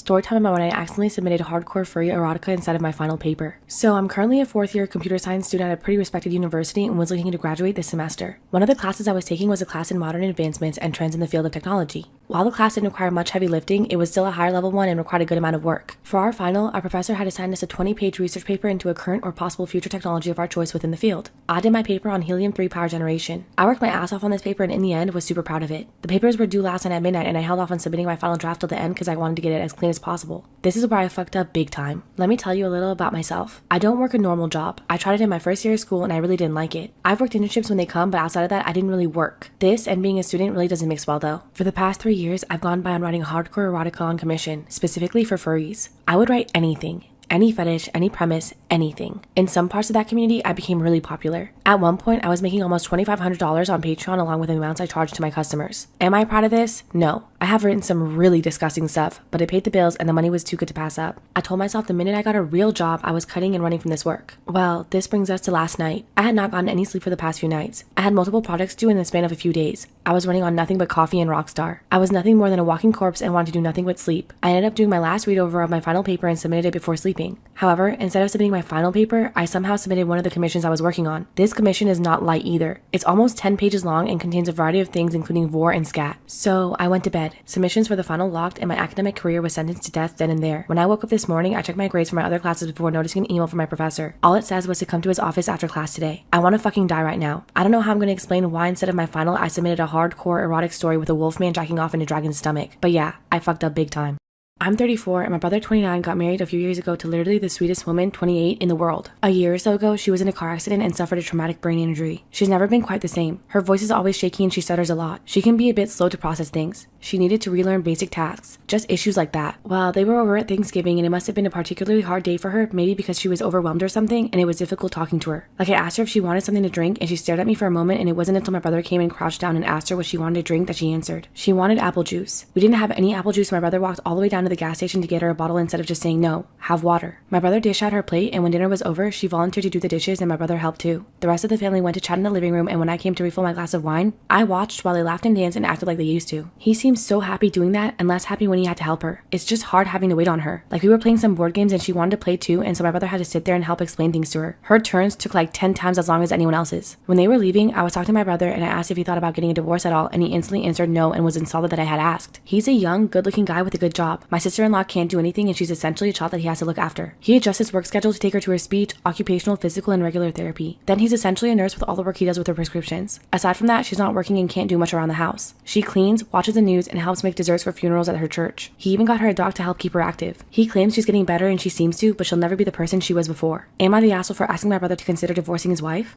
story time about when I accidentally submitted hardcore furry erotica instead of my final paper. So I'm currently a 4th year computer science student at a pretty respected university and was looking to graduate this semester. One of the classes I was taking was a class in modern advancements and trends in the field of technology. While the class didn't require much heavy lifting, it was still a higher level one and required a good amount of work. For our final, our professor had assigned us a 20-page research paper into a current or possible future technology of our choice within the field. I did my paper on helium-3 power generation. I worked my ass off on this paper and in the end was super proud of it. The papers were due last night at midnight and I held off on submitting my final draft till the end because I wanted to get it as clean as possible. This is where I fucked up big time. Let me tell you a little about myself. I don't work a normal job. I tried it in my first year of school and I really didn't like it. I've worked internships when they come, but outside of that, I didn't really work. This and being a student really doesn't mix well though. For the past 3 years, I've gone by on writing hardcore erotica on commission, specifically for furries. I would write anything. Any fetish, any premise, anything. In some parts of that community, I became really popular. At one point, I was making almost $2,500 on Patreon along with the amounts I charged to my customers. Am I proud of this? No. I have written some really disgusting stuff, but it paid the bills and the money was too good to pass up. I told myself the minute I got a real job, I was cutting and running from this work. Well, this brings us to last night. I had not gotten any sleep for the past few nights. I had multiple projects due in the span of a few days. I was running on nothing but coffee and Rockstar. I was nothing more than a walking corpse and wanted to do nothing but sleep. I ended up doing my last read over of my final paper and submitted it before sleeping. However, instead of submitting my final paper, I somehow submitted one of the commissions I was working on. This commission is not light either. It's almost 10 pages long and contains a variety of things including vor and scat. So I went to bed. Submissions for the final locked and my academic career was sentenced to death then and there. When I woke up this morning, I checked my grades for my other classes before noticing an email from my professor. All it says was to come to his office after class today. I want to fucking die right now. I don't know how I'm going to explain why instead of my final, I submitted a hardcore erotic story with a wolfman jacking off in a dragon's stomach. But yeah, I fucked up big time. I'm 34 and my brother 29 got married a few years ago to literally the sweetest woman 28 in the world. A year or so ago, she was in a car accident and suffered a traumatic brain injury. She's never been quite the same. Her voice is always shaky and she stutters a lot. She can be a bit slow to process things. She needed to relearn basic tasks, just issues like that. Well, they were over at Thanksgiving and it must have been a particularly hard day for her, maybe because she was overwhelmed or something and it was difficult talking to her. Like I asked her if she wanted something to drink and she stared at me for a moment and it wasn't until my brother came and crouched down and asked her what she wanted to drink that she answered. She wanted apple juice. We didn't have any apple juice so my brother walked all the way down to the gas station to get her a bottle instead of just saying no, have water. My brother dished out her plate and when dinner was over, she volunteered to do the dishes and my brother helped too. The rest of the family went to chat in the living room and when I came to refill my glass of wine, I watched while they laughed and danced and acted like they used to. He seemed so happy doing that and less happy when he had to help her. It's just hard having to wait on her. Like we were playing some board games and she wanted to play too and so my brother had to sit there and help explain things to her. Her turns took like 10 times as long as anyone else's. When they were leaving, I was talking to my brother and I asked if he thought about getting a divorce at all and he instantly answered no and was insulted that I had asked. He's a young, good-looking guy with a good job. My sister-in-law can't do anything and she's essentially a child that he has to look after. He adjusts his work schedule to take her to her speech, occupational, physical, and regular therapy. Then he's essentially a nurse with all the work he does with her prescriptions. Aside from that, she's not working and can't do much around the house. She cleans, watches the news, and helps make desserts for funerals at her church. He even got her a dog to help keep her active. He claims she's getting better and she seems to, but she'll never be the person she was before. Am I the asshole for asking my brother to consider divorcing his wife?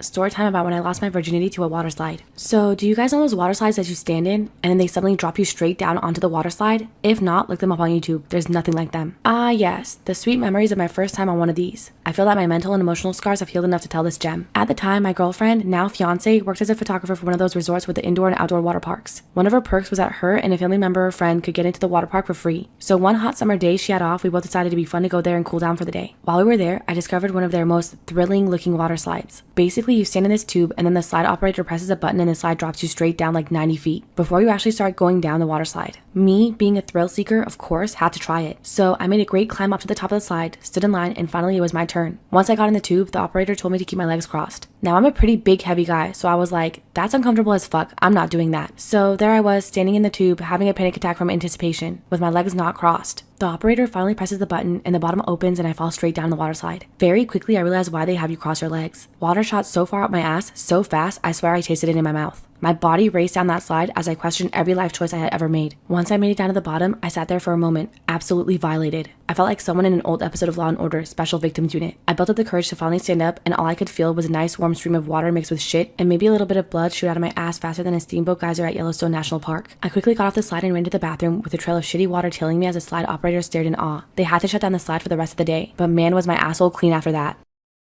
Story time about when I lost my virginity to a water slide. So, do you guys know those water slides that you stand in and then they suddenly drop you straight down onto the water slide? If not, look them up on YouTube. There's nothing like them. Ah, yes, the sweet memories of my first time on one of these. I feel that my mental and emotional scars have healed enough to tell this gem. At the time, my girlfriend, now fiance, worked as a photographer for one of those resorts with the indoor and outdoor water parks. One of her perks was that her and a family member or friend could get into the water park for free. So one hot summer day she had off, we both decided it'd be fun to go there and cool down for the day. While we were there, I discovered one of their most thrilling looking water slides. Basically, you stand in this tube and then the slide operator presses a button and the slide drops you straight down like 90 feet before you actually start going down the water slide. Me, being a thrill seeker, of course, had to try it. So I made a great climb up to the top of the slide, stood in line, and finally it was my turn. Once I got in the tube, the operator told me to keep my legs crossed. Now I'm a pretty big heavy guy, so I was like, that's uncomfortable as fuck, I'm not doing that. So there I was, standing in the tube, having a panic attack from anticipation, with my legs not crossed. The operator finally presses the button and the bottom opens and I fall straight down the water slide. Very quickly I realized why they have you cross your legs. Water shot so far up my ass, so fast, I swear I tasted it in my mouth. My body raced down that slide as I questioned every life choice I had ever made. Once I made it down to the bottom, I sat there for a moment, absolutely violated. I felt like someone in an old episode of Law & Order, Special Victims Unit. I built up the courage to finally stand up and all I could feel was a nice warm stream of water mixed with shit and maybe a little bit of blood shoot out of my ass faster than a steamboat geyser at Yellowstone National Park. I quickly got off the slide and ran to the bathroom with a trail of shitty water tailing me as the slide operator stared in awe. They had to shut down the slide for the rest of the day, but man was my asshole clean after that.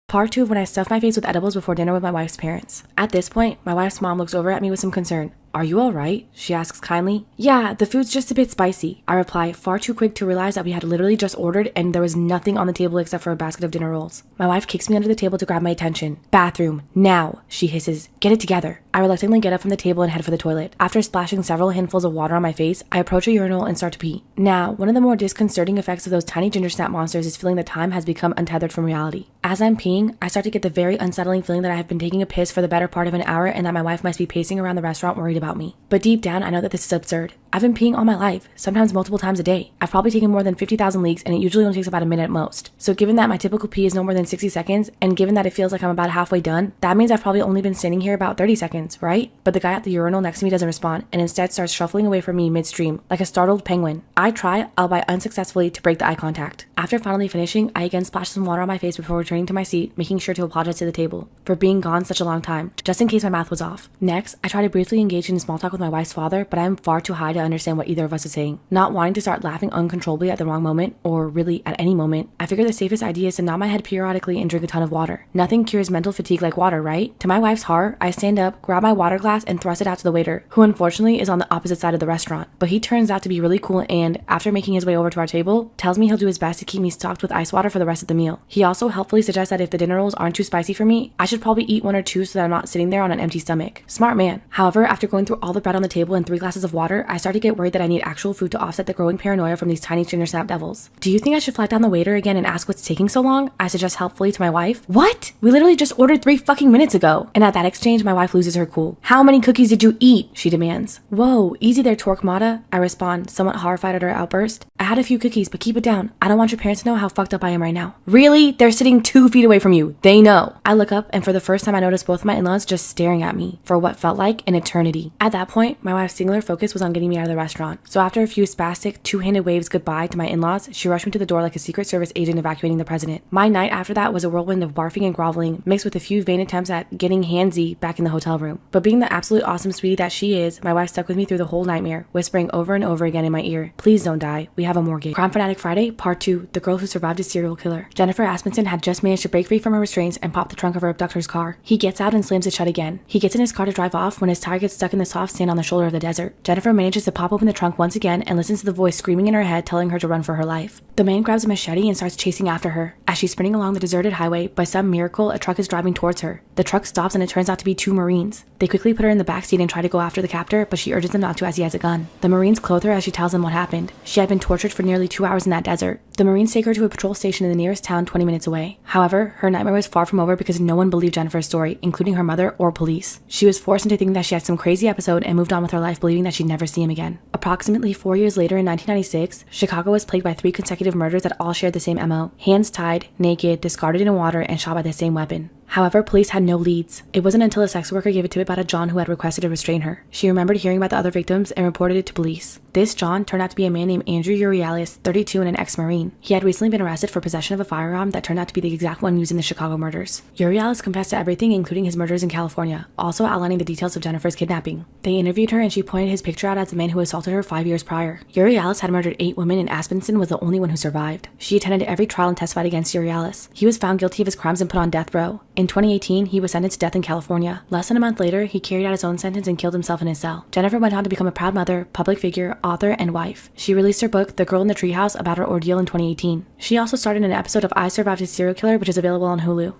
Part 2 of when I stuffed my face with edibles before dinner with my wife's parents. At this point, my wife's mom looks over at me with some concern. "Are you alright?" she asks kindly. "Yeah, the food's just a bit spicy," I reply, far too quick to realize that we had literally just ordered and there was nothing on the table except for a basket of dinner rolls. My wife kicks me under the table to grab my attention. "Bathroom, now," she hisses. "Get it together." I reluctantly get up from the table and head for the toilet. After splashing several handfuls of water on my face, I approach a urinal and start to pee. Now, one of the more disconcerting effects of those tiny ginger snap monsters is feeling that time has become untethered from reality. As I'm peeing, I start to get the very unsettling feeling that I have been taking a piss for the better part of an hour and that my wife must be pacing around the restaurant worried about me. But deep down, I know that this is absurd. I've been peeing all my life, sometimes multiple times a day. I've probably taken more than 50,000 leaks and it usually only takes about a minute at most. So given that my typical pee is no more than 60 seconds, and given that it feels like I'm about halfway done, that means I've probably only been standing here about 30 seconds, right? But the guy at the urinal next to me doesn't respond and instead starts shuffling away from me midstream, like a startled penguin. I try, albeit unsuccessfully, to break the eye contact. After finally finishing, I again splash some water on my face before returning to my seat, making sure to apologize to the table for being gone such a long time, just in case my math was off. Next, I try to briefly engage in small talk with my wife's father, but I am far too high to understand what either of us is saying. Not wanting to start laughing uncontrollably at the wrong moment, or really at any moment, I figure the safest idea is to nod my head periodically and drink a ton of water. Nothing cures mental fatigue like water, right? To my wife's horror, I stand up, grab my water glass, and thrust it out to the waiter, who unfortunately is on the opposite side of the restaurant. But he turns out to be really cool and, after making his way over to our table, tells me he'll do his best to keep me stocked with ice water for the rest of the meal. He also helpfully suggests that if the dinner rolls aren't too spicy for me, I should probably eat one or two so that I'm not sitting there on an empty stomach. Smart man. However, after going through all the bread on the table and 3 glasses of water, I start to get worried that I need actual food to offset the growing paranoia from these tiny ginger snap devils. "Do you think I should flag down the waiter again and ask what's taking so long?" I suggest helpfully to my wife. "What? We literally just ordered 3 fucking minutes ago." And at that exchange, my wife loses her cool. "How many cookies did you eat?" she demands. "Whoa, easy there, Torquemada," I respond, somewhat horrified at her outburst. "I had a few cookies, but keep it down. I don't want your parents to know how fucked up I am right now." "Really? They're sitting 2 feet away from you. They know." I look up, and for the first time I notice both of my in-laws just staring at me for what felt like an eternity. At that point, my wife's singular focus was on getting me out of the restaurant. So after a few spastic, 2-handed waves goodbye to my in-laws, she rushed me to the door like a Secret Service agent evacuating the president. My night after that was a whirlwind of barfing and groveling, mixed with a few vain attempts at getting handsy back in the hotel room. But being the absolute awesome sweetie that she is, my wife stuck with me through the whole nightmare, whispering over and over again in my ear, "Please don't die. We have a mortgage." Crime Fanatic Friday, Part 2, The Girl Who Survived a Serial Killer. Jennifer Aspenson had just managed to break free from her restraints and pop the trunk of her abductor's car. He gets out and slams it shut again. He gets in his car to drive off when his tire gets stuck in the soft sand on the shoulder of the desert. Jennifer manages to pop open the trunk once again and listens to the voice screaming in her head telling her to run for her life. The man grabs a machete and starts chasing after her. As she's sprinting along the deserted highway, by some miracle, a truck is driving towards her. The truck stops and it turns out to be 2 Marines. They quickly put her in the backseat and try to go after the captor, but she urges them not to as he has a gun. The Marines clothe her as she tells them what happened. She had been tortured for nearly 2 hours in that desert. The Marines take her to a patrol station in the nearest town 20 minutes away. However, her nightmare was far from over because no one believed Jennifer's story, including her mother or police. She was forced into thinking that she had some crazy episode and moved on with her life believing that she'd never see him again. Approximately 4 years later in 1996, Chicago was plagued by 3 consecutive murders that all shared the same MO. Hands tied, naked, discarded in water, and shot by the same weapon. However, police had no leads. It wasn't until a sex worker gave a tip about a John who had requested to restrain her. She remembered hearing about the other victims and reported it to police. This John turned out to be a man named Andrew Urialis, 32 and an ex-Marine. He had recently been arrested for possession of a firearm that turned out to be the exact one used in the Chicago murders. Urialis confessed to everything, including his murders in California, also outlining the details of Jennifer's kidnapping. They interviewed her and she pointed his picture out as the man who assaulted her 5 years prior. Urialis had murdered 8 women and Aspenson was the only one who survived. She attended every trial and testified against Urialis. He was found guilty of his crimes and put on death row. In 2018, he was sentenced to death in California. Less than a month later, he carried out his own sentence and killed himself in his cell. Jennifer went on to become a proud mother, public figure, author, and wife. She released her book, The Girl in the Treehouse, about her ordeal in 2018. She also starred in an episode of I Survived a Serial Killer, which is available on Hulu.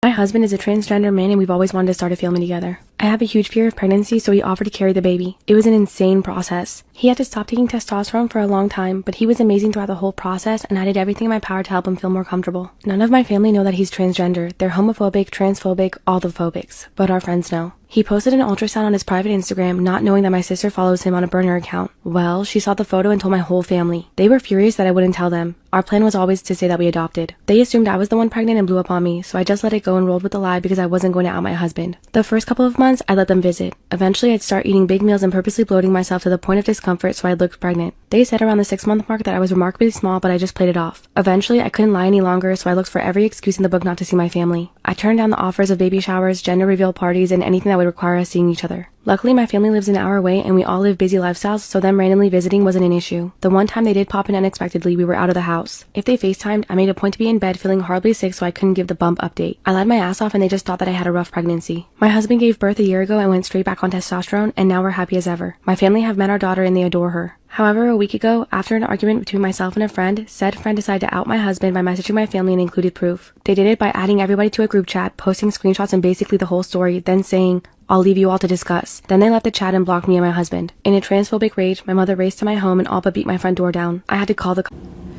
My husband is a transgender man and we've always wanted to start a family together. I have a huge fear of pregnancy, so he offered to carry the baby. It was an insane process. He had to stop taking testosterone for a long time, but he was amazing throughout the whole process and I did everything in my power to help him feel more comfortable. None of my family know that he's transgender. They're homophobic, transphobic, all the phobics, but our friends know. He posted an ultrasound on his private Instagram, not knowing that my sister follows him on a burner account. Well, she saw the photo and told my whole family. They were furious that I wouldn't tell them. Our plan was always to say that we adopted. They assumed I was the one pregnant and blew up on me, so I just let it go and rolled with the lie because I wasn't going to out my husband. The first couple of months, I let them visit. Eventually, I'd start eating big meals and purposely bloating myself to the point of discomfort so I looked pregnant. They said around the 6-month mark that I was remarkably small, but I just played it off. Eventually, I couldn't lie any longer, so I looked for every excuse in the book not to see my family. I turned down the offers of baby showers, gender reveal parties, and anything that that would require us seeing each other. Luckily, my family lives an hour away and we all live busy lifestyles, so them randomly visiting wasn't an issue. The one time they did pop in unexpectedly, we were out of the house. If they FaceTimed, I made a point to be in bed feeling horribly sick so I couldn't give the bump update. I lied my ass off and they just thought that I had a rough pregnancy. My husband gave birth a year ago and went straight back on testosterone, and now we're happy as ever. My family have met our daughter and they adore her. However, a week ago, after an argument between myself and a friend, said friend decided to out my husband by messaging my family and included proof. They did it by adding everybody to a group chat, posting screenshots and basically the whole story, then saying, "I'll leave you all to discuss." Then they left the chat and blocked me and my husband. In a transphobic rage, my mother raced to my home and all but beat my front door down. I had to call the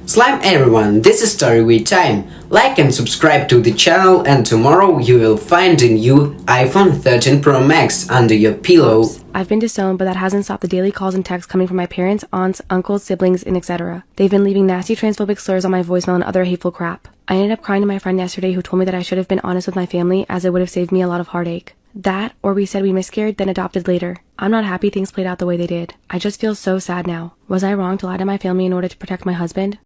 Salam everyone, this is STORYTIME. Like and subscribe to the channel, and tomorrow you will find a new iPhone 13 Pro Max under your pillow. I've been disowned, but that hasn't stopped the daily calls and texts coming from my parents, aunts, uncles, siblings, and etc. They've been leaving nasty transphobic slurs on my voicemail and other hateful crap. I ended up crying to my friend yesterday who told me that I should have been honest with my family, as it would have saved me a lot of heartache. That, or we said we miscarried, then adopted later. I'm not happy things played out the way they did. I just feel so sad now. Was I wrong to lie to my family in order to protect my husband?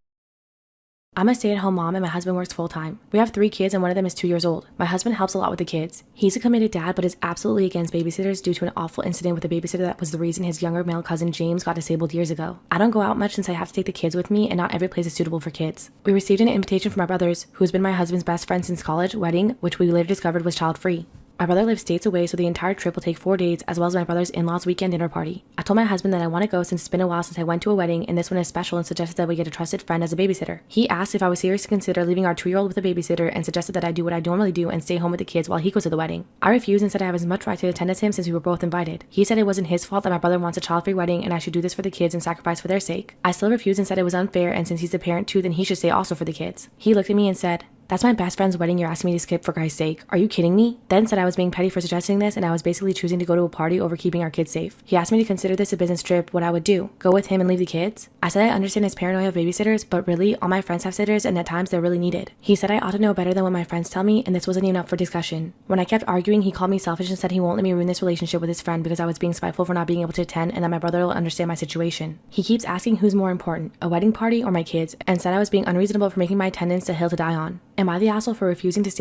I'm a stay-at-home mom and my husband works full-time. We have 3 kids and one of them is 2 years old. My husband helps a lot with the kids. He's a committed dad but is absolutely against babysitters due to an awful incident with a babysitter that was the reason his younger male cousin James got disabled years ago. I don't go out much since I have to take the kids with me and not every place is suitable for kids. We received an invitation from my brothers, who's been my husband's best friend since college, wedding, which we later discovered was child-free. My brother lives states away, so the entire trip will take 4 days, as well as my brother's in-laws' weekend dinner party. I told my husband that I want to go since it's been a while since I went to a wedding, and this one is special, and suggested that we get a trusted friend as a babysitter. He asked if I was serious to consider leaving our 2-year-old with a babysitter, and suggested that I do what I normally do and stay home with the kids while he goes to the wedding. I refused and said I have as much right to attend as him since we were both invited. He said it wasn't his fault that my brother wants a child-free wedding, and I should do this for the kids and sacrifice for their sake. I still refused and said it was unfair, and since he's a parent too, then he should stay also for the kids. He looked at me and said, "That's my best friend's wedding you're asking me to skip for Christ's sake. Are you kidding me?" Then said I was being petty for suggesting this and I was basically choosing to go to a party over keeping our kids safe. He asked me to consider this a business trip, what I would do. Go with him and leave the kids? I said I understand his paranoia of babysitters, but really, all my friends have sitters and at times they're really needed. He said I ought to know better than what my friends tell me, and this wasn't even up for discussion. When I kept arguing, he called me selfish and said he won't let me ruin this relationship with his friend because I was being spiteful for not being able to attend and that my brother will understand my situation. He keeps asking who's more important, a wedding party or my kids, and said I was being unreasonable for making my attendance a hill to die on. Am I the asshole for refusing to stay